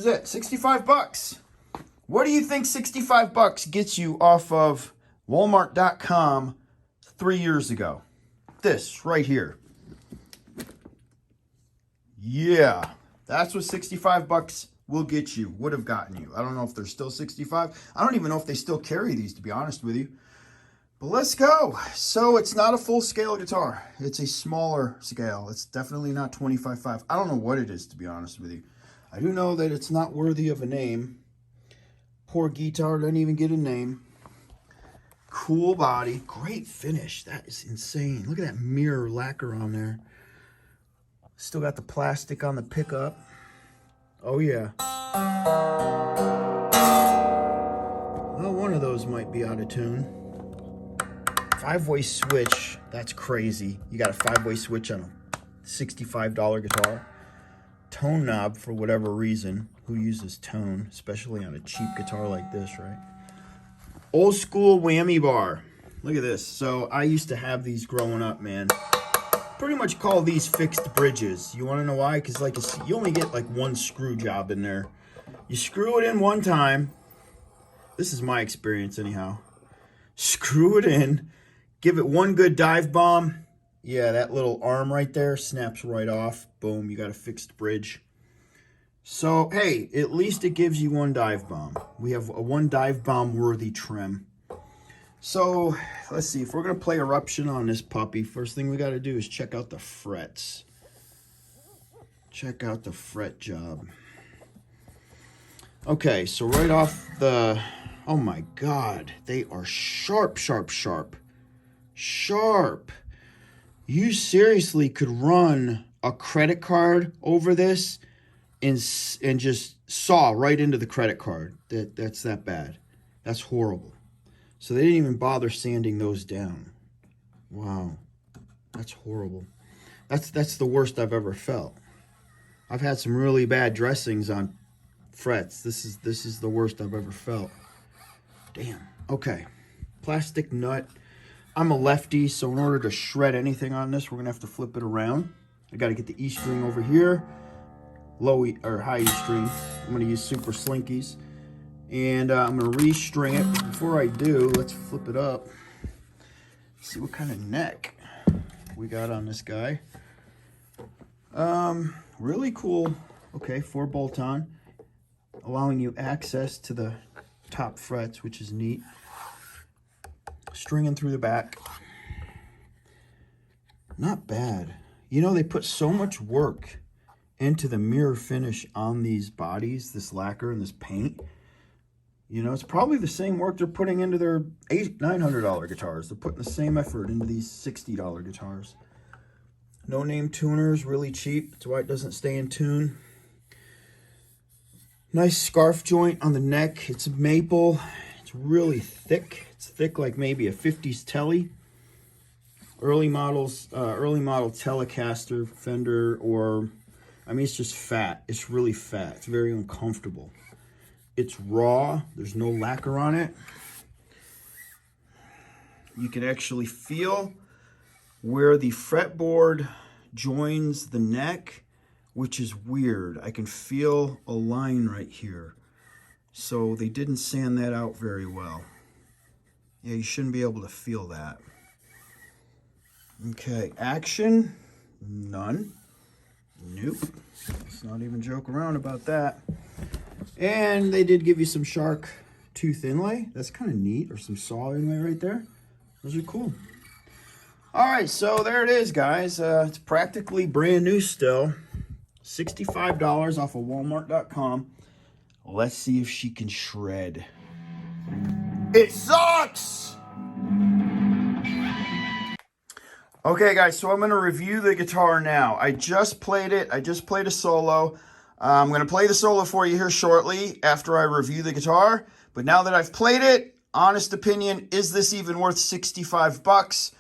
Is it 65 bucks? What do you think 65 bucks gets you off of Walmart.com 3 years ago? This right here. Yeah, that's what 65 bucks will get you, would have gotten you. I don't know if they're still 65. I don't even know if they still carry these, to be honest with you. But let's go. So it's not a full scale guitar. It's a smaller scale. It's definitely not 25.5. I don't know what it is, to be honest with you. I do know that it's not worthy of a name. Poor guitar doesn't even get a name. Cool body. Great finish. That is insane. Look at that mirror lacquer on there. Still got the plastic on the pickup. Oh, yeah. Well, one of those might be out of tune. 5-way switch. That's crazy. You got a 5-way switch on a $65 guitar. Tone knob for whatever reason. Who uses tone, especially on a cheap guitar like this, right? Old school whammy bar. Look at this. So I used to have these growing up, man. Pretty much call these fixed bridges. You want to know why? Because like you only get like one screw job in there. You screw it in one time. This is my experience anyhow. Screw it in. Give it one good dive bomb. Yeah, that little arm right there snaps right off. Boom, you got a fixed bridge. So, hey, at least it gives you one dive bomb. We have a one dive bomb worthy trim. So, let's see. If we're going to play Eruption on this puppy, first thing we got to do is check out the frets. Check out the fret job. Okay, so right off the... Oh my God, they are sharp, sharp, sharp. Sharp. You seriously could run a credit card over this and just saw right into the credit card. That's that bad. That's horrible. So they didn't even bother sanding those down. Wow. That's horrible. That's the worst I've ever felt. I've had some really bad dressings on frets. This is the worst I've ever felt. Damn. Okay. Plastic nut. I'm a lefty, so in order to shred anything on this, we're going to have to flip it around. I got to get the E string over here. Low E or high E string. I'm going to use super slinkies. And I'm going to restring it. But before I do, let's flip it up. See what kind of neck we got on this guy. Really cool. Okay, 4 bolt-on. Allowing you access to the top frets, which is neat. Stringing through the back. Not bad. You know, they put so much work into the mirror finish on these bodies, this lacquer and this paint. You know, it's probably the same work they're putting into their $900 guitars. They're putting the same effort into these $60 guitars. No name tuners, really cheap. That's why it doesn't stay in tune. Nice scarf joint on the neck. It's maple. It's really thick. It's thick like maybe a 50s Tele. Early model Telecaster, Fender, or, I mean, it's just fat. It's really fat. It's very uncomfortable. It's raw. There's no lacquer on it. You can actually feel where the fretboard joins the neck, which is weird. I can feel a line right here. So they didn't sand that out very well. Yeah, you shouldn't be able to feel that. Okay, action, none. Nope. Let's not even joke around about that. And they did give you some shark tooth inlay. That's kind of neat, or some saw inlay right there. Those are cool. All right, so there it is, guys. It's practically brand new still. $65 off of Walmart.com. Let's see if she can shred. It sucks! Okay, guys, so I'm going to review the guitar now. I just played it. I just played a solo. I'm going to play the solo for you here shortly after I review the guitar. But now that I've played it, honest opinion, is this even worth 65 bucks?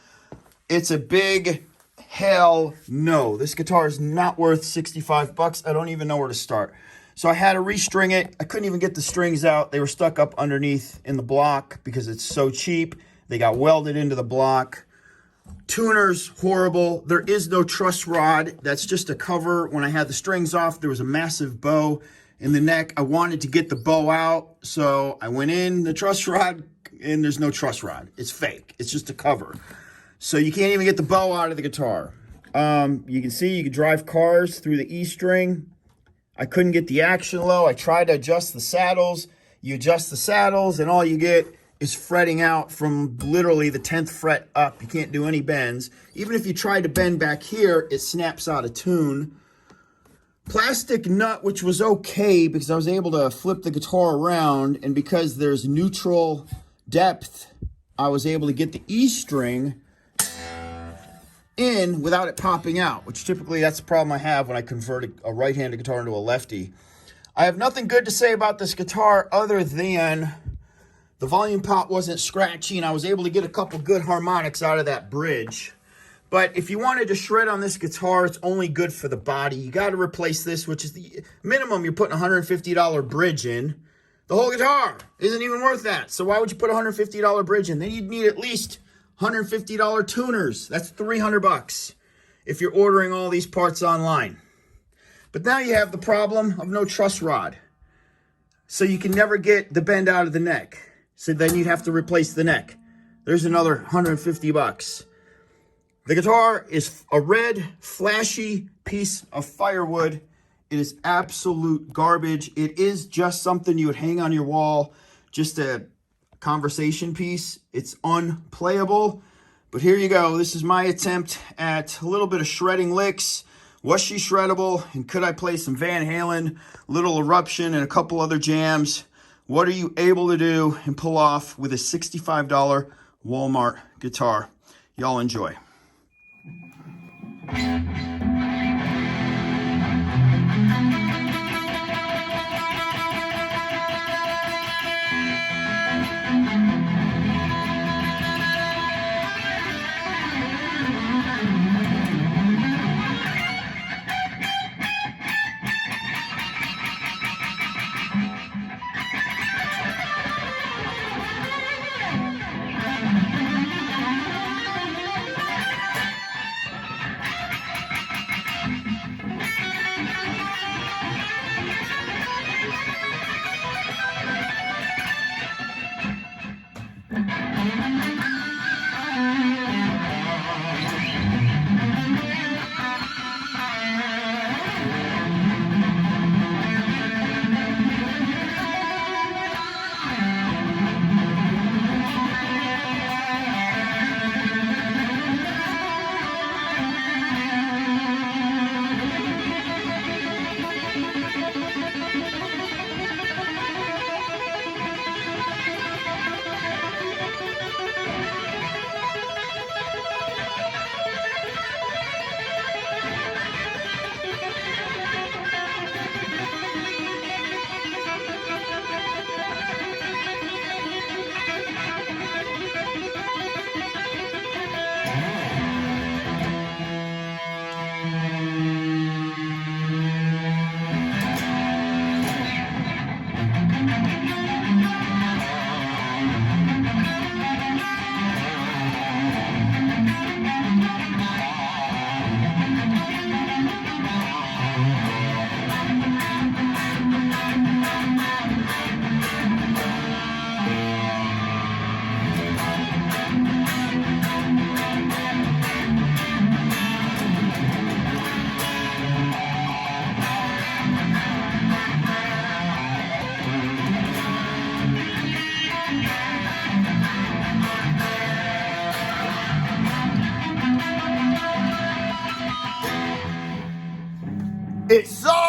It's a big hell no. This guitar is not worth 65 bucks. I don't even know where to start. So I had to restring it. I couldn't even get the strings out. They were stuck up underneath in the block because it's so cheap. They got welded into the block. Tuners, horrible. There is no truss rod. That's just a cover. When I had the strings off, there was a massive bow, in the neck. I wanted to get the bow out, so I went in the truss rod, and there's no truss rod. It's fake. It's just a cover. So you can't even get the bow out of the guitar. You can see you can drive cars through the E string. I couldn't get the action low. I tried to adjust the saddles. You adjust the saddles, and all you get is fretting out from literally the 10th fret up. You can't do any bends. Even if you try to bend back here, it snaps out of tune. Plastic nut, which was okay because I was able to flip the guitar around, and because there's neutral depth, I was able to get the E string in without it popping out, which typically that's the problem I have when I convert a right-handed guitar into a lefty. I have nothing good to say about this guitar other than the volume pot wasn't scratchy, and I was able to get a couple good harmonics out of that bridge. But if you wanted to shred on this guitar, it's only good for the body. You got to replace this, which is the minimum. You're putting a $150 bridge in. The whole guitar isn't even worth that. So why would you put a $150 bridge in? Then you'd need at least $150 tuners. That's $300 if you're ordering all these parts online. But now you have the problem of no truss rod. So you can never get the bend out of the neck. So then you'd have to replace the neck. There's another $150. The guitar is a red, flashy piece of firewood. It is absolute garbage. It is just something you would hang on your wall, just a conversation piece. It's unplayable. But here you go. This is my attempt at a little bit of shredding licks. Was she shreddable? And could I play some Van Halen, Little Eruption, and a couple other jams? What are you able to do and pull off with a $65 Walmart guitar? Y'all enjoy. It sucks.